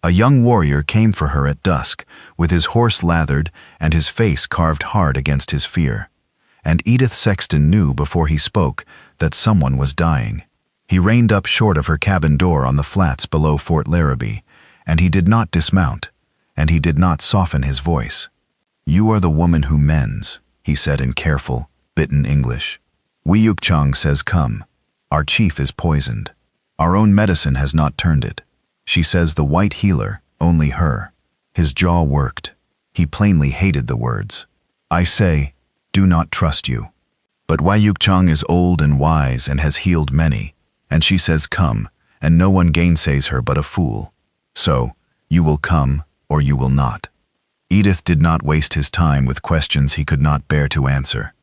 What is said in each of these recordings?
A young warrior came for her at dusk, with his horse lathered and his face carved hard against his fear. And Edith Sexton knew before he spoke that someone was dying. He reined up short of her cabin door on the flats below Fort Larrabee, and he did not dismount, and he did not soften his voice. "You are the woman who mends," he said in careful, bitten English. "Wiyukchang says come. Our chief is poisoned. Our own medicine has not turned it. She says the white healer, only her." His jaw worked. He plainly hated the words. "I say, do not trust you. But Wiyukchang is old and wise and has healed many, and she says come, and no one gainsays her but a fool. So, you will come or you will not." Edith did not waste his time with questions he could not bear to answer.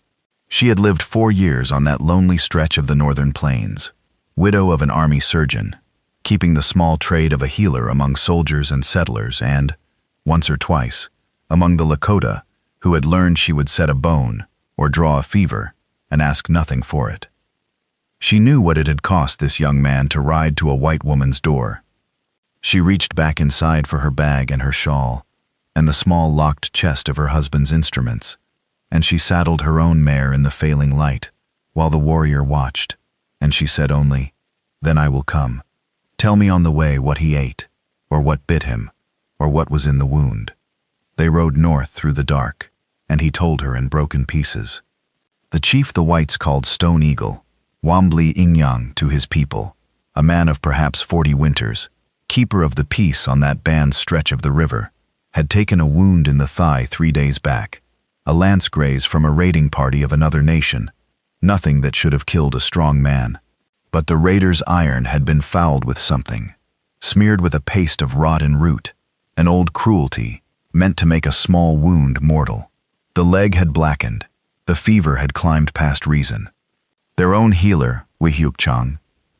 She had lived 4 years on that lonely stretch of the northern plains, widow of an army surgeon, keeping the small trade of a healer among soldiers and settlers and, once or twice, among the Lakota, who had learned she would set a bone or draw a fever and ask nothing for it. She knew what it had cost this young man to ride to a white woman's door. She reached back inside for her bag and her shawl, and the small locked chest of her husband's instruments, and she saddled her own mare in the failing light, while the warrior watched, and she said only, "Then I will come. Tell me on the way what he ate, or what bit him, or what was in the wound." They rode north through the dark, and he told her in broken pieces. The chief the whites called Stone Eagle, Wambli Ingyang to his people, a man of perhaps 40 winters, keeper of the peace on that banned stretch of the river, had taken a wound in the thigh 3 days back, a lance graze from a raiding party of another nation, nothing that should have killed a strong man. But the raider's iron had been fouled with something, smeared with a paste of rotten root, an old cruelty, meant to make a small wound mortal. The leg had blackened, the fever had climbed past reason. Their own healer, Wiyukchang,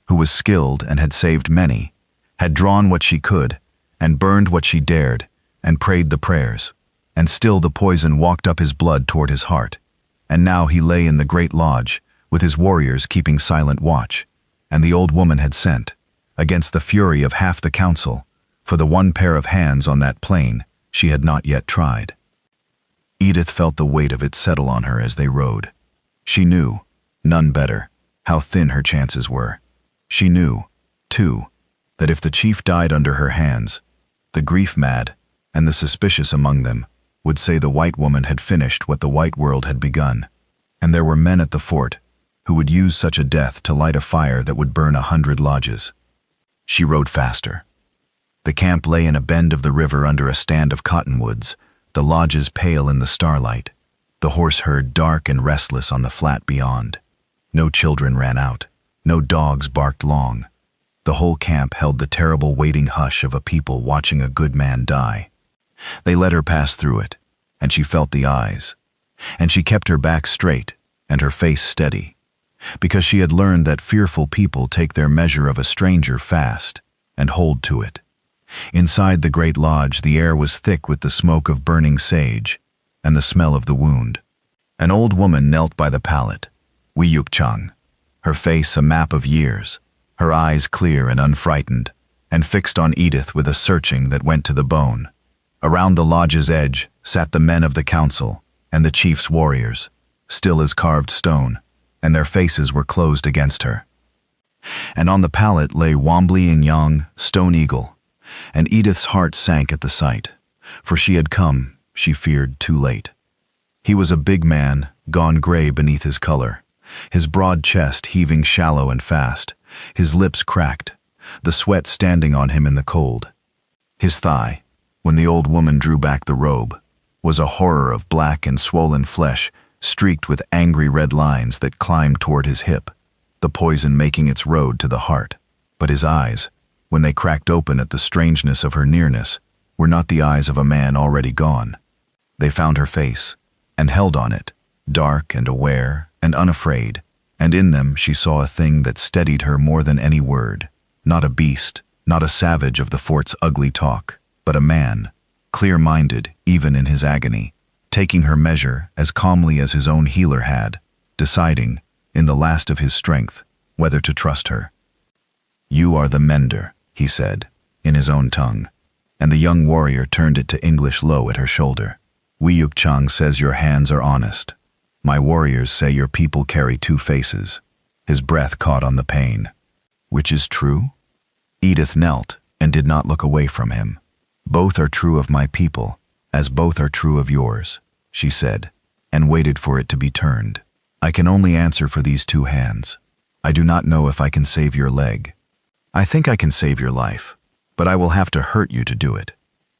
who was skilled and had saved many, had drawn what she could, and burned what she dared, and prayed the prayers, and still the poison walked up his blood toward his heart, and now he lay in the great lodge, with his warriors keeping silent watch, and the old woman had sent, against the fury of half the council, for the one pair of hands on that plain she had not yet tried. Edith felt the weight of it settle on her as they rode. She knew, none better, how thin her chances were. She knew, too, that if the chief died under her hands, the grief-mad and the suspicious among them would say the white woman had finished what the white world had begun, and there were men at the fort who would use such a death to light a fire that would burn 100 lodges. She rode faster. The camp lay in a bend of the river under a stand of cottonwoods, the lodges pale in the starlight, the horse herd dark and restless on the flat beyond. No children ran out, no dogs barked long. The whole camp held the terrible waiting hush of a people watching a good man die. They let her pass through it, and she felt the eyes, and she kept her back straight and her face steady, because she had learned that fearful people take their measure of a stranger fast and hold to it. Inside the great lodge, the air was thick with the smoke of burning sage and the smell of the wound. An old woman knelt by the pallet, Wiyukchang, her face a map of years, her eyes clear and unfrightened, and fixed on Edith with a searching that went to the bone. Around the lodge's edge sat the men of the council and the chief's warriors, still as carved stone, and their faces were closed against her. And on the pallet lay Wambli Ingyang, Stone Eagle, and Edith's heart sank at the sight, for she had come, she feared, too late. He was a big man, gone gray beneath his color, his broad chest heaving shallow and fast, his lips cracked, the sweat standing on him in the cold. His thigh, when the old woman drew back the robe, was a horror of black and swollen flesh, streaked with angry red lines that climbed toward his hip, the poison making its road to the heart. But his eyes, when they cracked open at the strangeness of her nearness, were not the eyes of a man already gone. They found her face, and held on it, dark and aware and unafraid, and in them she saw a thing that steadied her more than any word. Not a beast, not a savage of the fort's ugly talk, but a man, clear-minded even in his agony, taking her measure as calmly as his own healer had, deciding, in the last of his strength, whether to trust her. "You are the mender," he said, in his own tongue. And the young warrior turned it to English low at her shoulder. Wiyukchang says your hands are honest. My warriors say your people carry two faces. His breath caught on the pain. Which is true? Edith knelt and did not look away from him. Both are true of my people, as both are true of yours, she said, and waited for it to be turned. I can only answer for these two hands. I do not know if I can save your leg. I think I can save your life, but I will have to hurt you to do it.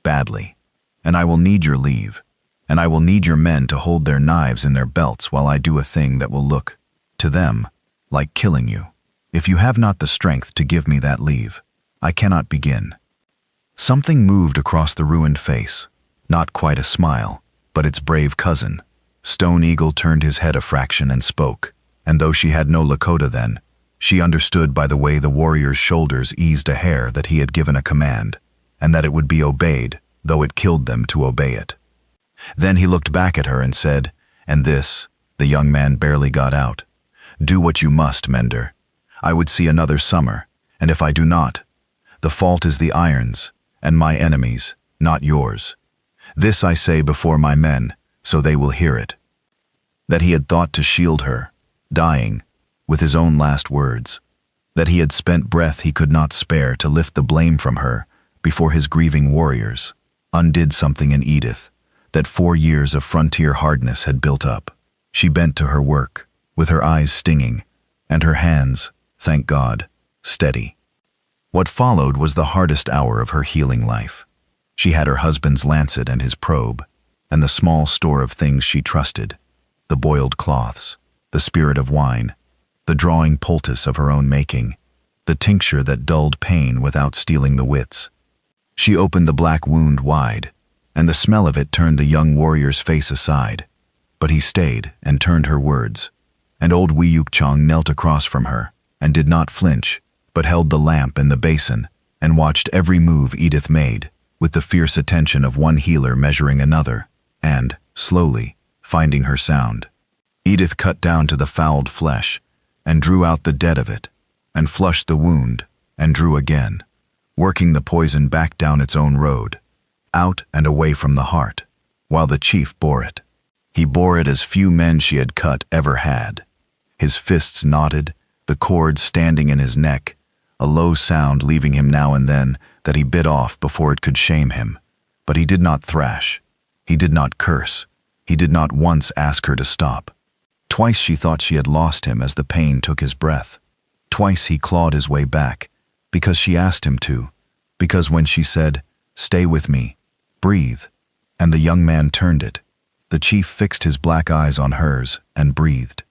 Badly. And I will need your leave. And I will need your men to hold their knives in their belts while I do a thing that will look, to them, like killing you. If you have not the strength to give me that leave, I cannot begin. Something moved across the ruined face, not quite a smile, but its brave cousin. Stone Eagle turned his head a fraction and spoke, and though she had no Lakota then, she understood by the way the warrior's shoulders eased a hair that he had given a command, and that it would be obeyed, though it killed them to obey it. Then he looked back at her and said, and this, the young man barely got out, do what you must, Mender. I would see another summer, and if I do not, the fault is the irons, and my enemies, not yours. This I say before my men, so they will hear it. That he had thought to shield her, dying, with his own last words. That he had spent breath he could not spare to lift the blame from her before his grieving warriors, undid something in Edith that 4 years of frontier hardness had built up. She bent to her work, with her eyes stinging, and her hands, thank God, steady. What followed was the hardest hour of her healing life. She had her husband's lancet and his probe, and the small store of things she trusted, the boiled cloths, the spirit of wine, the drawing poultice of her own making, the tincture that dulled pain without stealing the wits. She opened the black wound wide, and the smell of it turned the young warrior's face aside, but he stayed and turned her words, and old Wiyukchang knelt across from her, and did not flinch, but held the lamp in the basin, and watched every move Edith made, with the fierce attention of one healer measuring another, and, slowly, finding her sound. Edith cut down to the fouled flesh, and drew out the dead of it, and flushed the wound, and drew again, working the poison back down its own road, out and away from the heart, while the chief bore it. He bore it as few men she had cut ever had. His fists knotted, the cord standing in his neck, a low sound leaving him now and then that he bit off before it could shame him. But he did not thrash. He did not curse. He did not once ask her to stop. Twice she thought she had lost him as the pain took his breath. Twice he clawed his way back, because she asked him to, because when she said, "Stay with me, breathe," and the young man turned it, the chief fixed his black eyes on hers and breathed.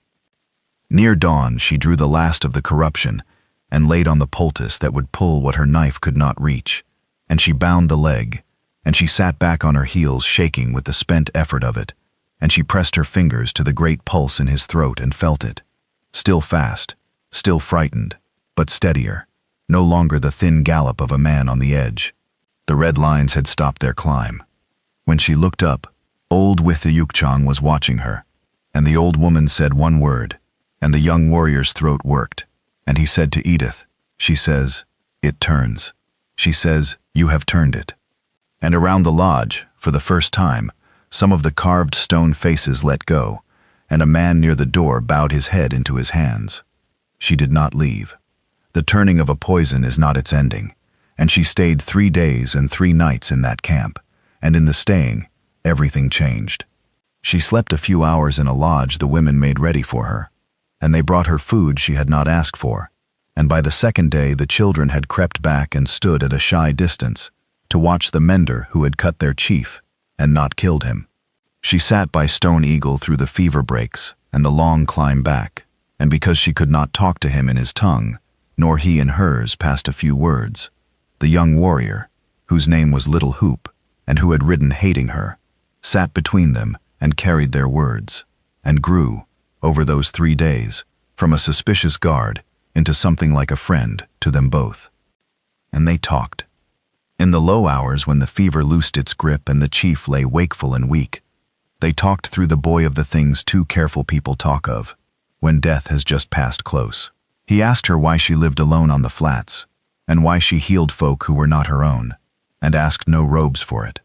Near dawn she drew the last of the corruption and laid on the poultice that would pull what her knife could not reach, and she bound the leg, and she sat back on her heels shaking with the spent effort of it, and she pressed her fingers to the great pulse in his throat and felt it. Still fast, still frightened, but steadier, no longer the thin gallop of a man on the edge. The red lines had stopped their climb. When she looked up, old Wiyukchang was watching her, and the old woman said one word, and the young warrior's throat worked, and he said to Edith, she says, "It turns." She says, "You have turned it." And around the lodge, for the first time, some of the carved stone faces let go, and a man near the door bowed his head into his hands. She did not leave. The turning of a poison is not its ending, and she stayed 3 days and 3 nights in that camp, and in the staying, everything changed. She slept a few hours in a lodge the women made ready for her, and they brought her food she had not asked for, and by the second day the children had crept back and stood at a shy distance to watch the mender who had cut their chief and not killed him. She sat by Stone Eagle through the fever breaks and the long climb back, and because she could not talk to him in his tongue, nor he in hers past a few words, the young warrior, whose name was Little Hoop, and who had ridden hating her, sat between them and carried their words, and grew, over those 3 days, from a suspicious guard into something like a friend to them both. And they talked. In the low hours when the fever loosed its grip and the chief lay wakeful and weak, they talked through the boy of the things too careful people talk of, when death has just passed close. He asked her why she lived alone on the flats, and why she healed folk who were not her own, and asked no robes for it.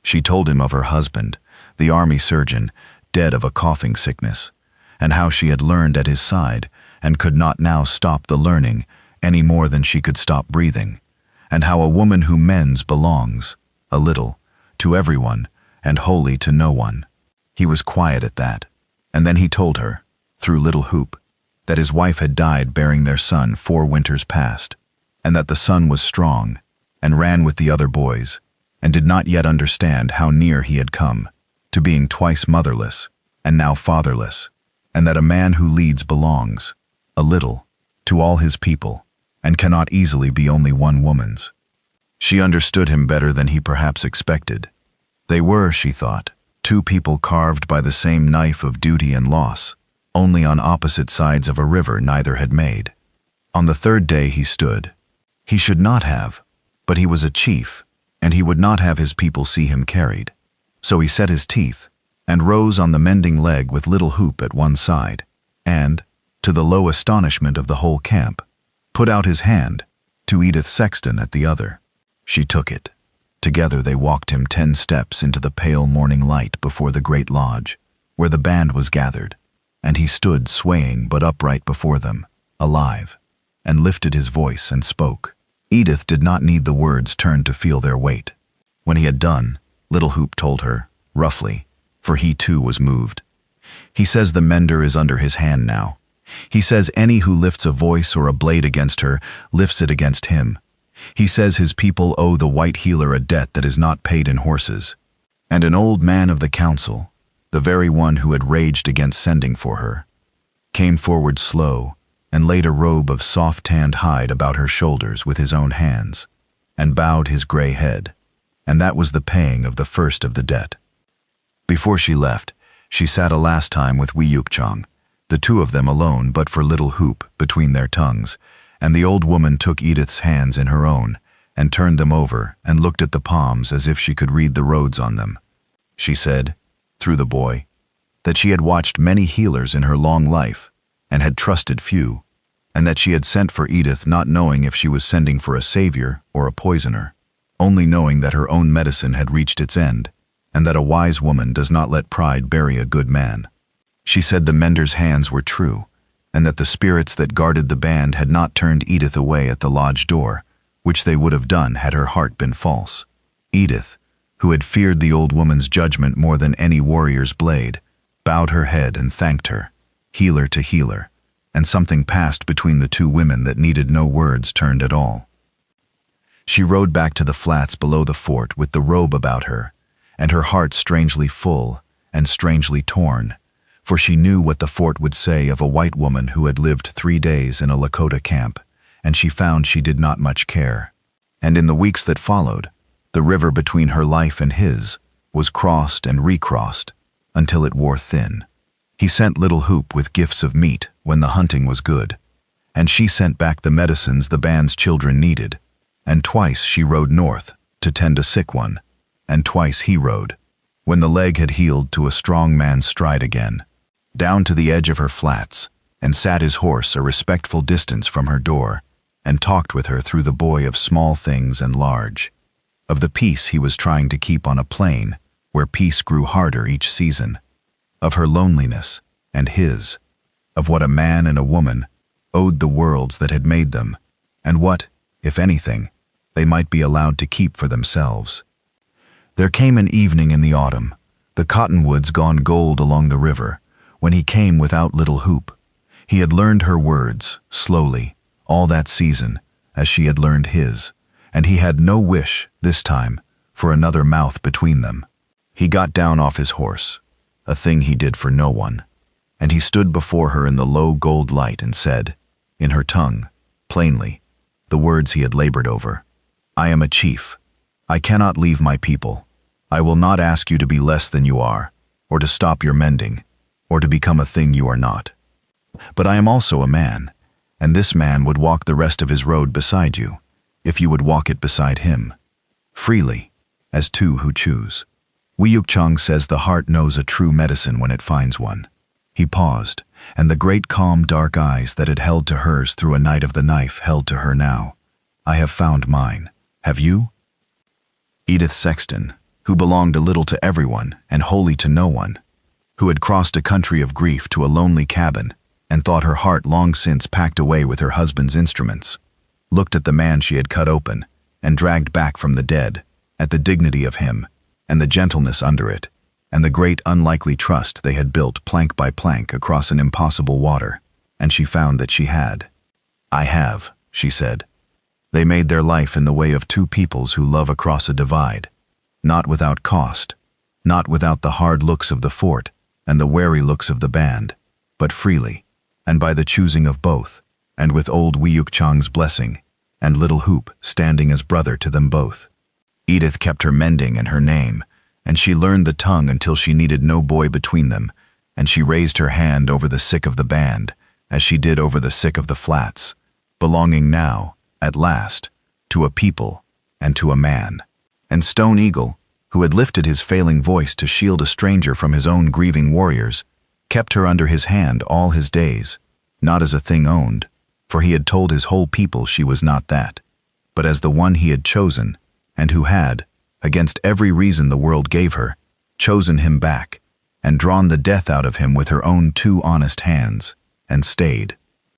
She told him of her husband, the army surgeon, dead of a coughing sickness, and how she had learned at his side and could not now stop the learning any more than she could stop breathing, and how a woman who mends belongs, a little, to everyone and wholly to no one. He was quiet at that, and then he told her, through Little Hoop, that his wife had died bearing their son 4 winters past, and that the son was strong, and ran with the other boys, and did not yet understand how near he had come to being twice motherless, and now fatherless, and that a man who leads belongs, a little, to all his people, and cannot easily be only one woman's. She understood him better than he perhaps expected. They were, she thought, 2 people carved by the same knife of duty and loss, only on opposite sides of a river neither had made. On the 3rd day he stood. He should not have, but he was a chief, and he would not have his people see him carried. So he set his teeth, and rose on the mending leg with Little Hoop at one side, and, to the low astonishment of the whole camp, put out his hand to Edith Sexton at the other. She took it. Together they walked him 10 steps into the pale morning light before the great lodge, where the band was gathered, and he stood swaying but upright before them, alive, and lifted his voice and spoke. Edith did not need the words turned to feel their weight. When he had done, Little Hoop told her, roughly, for he too was moved. He says the mender is under his hand now. He says any who lifts a voice or a blade against her lifts it against him. He says his people owe the white healer a debt that is not paid in horses. And an old man of the council, the very one who had raged against sending for her, came forward slow and laid a robe of soft-tanned hide about her shoulders with his own hands, and bowed his gray head, and that was the paying of the first of the debt. Before she left, she sat a last time with Wiyukchong, the 2 of them alone but for Little Hoop between their tongues, and the old woman took Edith's hands in her own, and turned them over and looked at the palms as if she could read the roads on them. She said, through the boy, that she had watched many healers in her long life, and had trusted few, and that she had sent for Edith not knowing if she was sending for a savior or a poisoner, only knowing that her own medicine had reached its end, and that a wise woman does not let pride bury a good man. She said the mender's hands were true, and that the spirits that guarded the band had not turned Edith away at the lodge door, which they would have done had her heart been false. Edith, who had feared the old woman's judgment more than any warrior's blade, bowed her head and thanked her, healer to healer, and something passed between the 2 women that needed no words turned at all. She rode back to the flats below the fort with the robe about her, and her heart strangely full and strangely torn, for she knew what the fort would say of a white woman who had lived 3 days in a Lakota camp, and she found she did not much care. And in the weeks that followed, the river between her life and his was crossed and recrossed until it wore thin. He sent Little Hoop with gifts of meat when the hunting was good, and she sent back the medicines the band's children needed, and twice she rode north to tend a sick one, and twice he rode, when the leg had healed to a strong man's stride again, down to the edge of her flats, and sat his horse a respectful distance from her door, and talked with her through the boy of small things and large, of the peace he was trying to keep on a plain where peace grew harder each season, of her loneliness and his, of what a man and a woman owed the worlds that had made them, and what, if anything, they might be allowed to keep for themselves. There came an evening in the autumn, the cottonwoods gone gold along the river, when he came without Little Hoop. He had learned her words, slowly, all that season, as she had learned his, and he had no wish, this time, for another mouth between them. He got down off his horse, a thing he did for no one, and he stood before her in the low gold light and said, in her tongue, plainly, the words he had labored over, "I am a chief. I cannot leave my people. I will not ask you to be less than you are, or to stop your mending, or to become a thing you are not. But I am also a man, and this man would walk the rest of his road beside you, if you would walk it beside him, freely, as 2 who choose." Wiyukchong says the heart knows a true medicine when it finds one. He paused, and the great calm dark eyes that had held to hers through a night of the knife held to her now. "I have found mine. Have you?" Edith Sexton, who belonged a little to everyone and wholly to no one, who had crossed a country of grief to a lonely cabin and thought her heart long since packed away with her husband's instruments, looked at the man she had cut open and dragged back from the dead, at the dignity of him and the gentleness under it, and the great unlikely trust they had built plank by plank across an impossible water, and she found that she had. "I have," she said. They made their life in the way of two peoples who love across a divide, not without cost, not without the hard looks of the fort and the wary looks of the band, but freely, and by the choosing of both, and with old Wiyuk Chang's blessing, and little Hoop standing as brother to them both. Edith kept her mending and her name, and she learned the tongue until she needed no boy between them, and she raised her hand over the sick of the band, as she did over the sick of the flats, belonging now, at last, to a people and to a man. And Stone Eagle, who had lifted his failing voice to shield a stranger from his own grieving warriors, kept her under his hand all his days, not as a thing owned, for he had told his whole people she was not that, but as the one he had chosen, and who had, against every reason the world gave her, chosen him back, and drawn the death out of him with her own two honest hands, and stayed.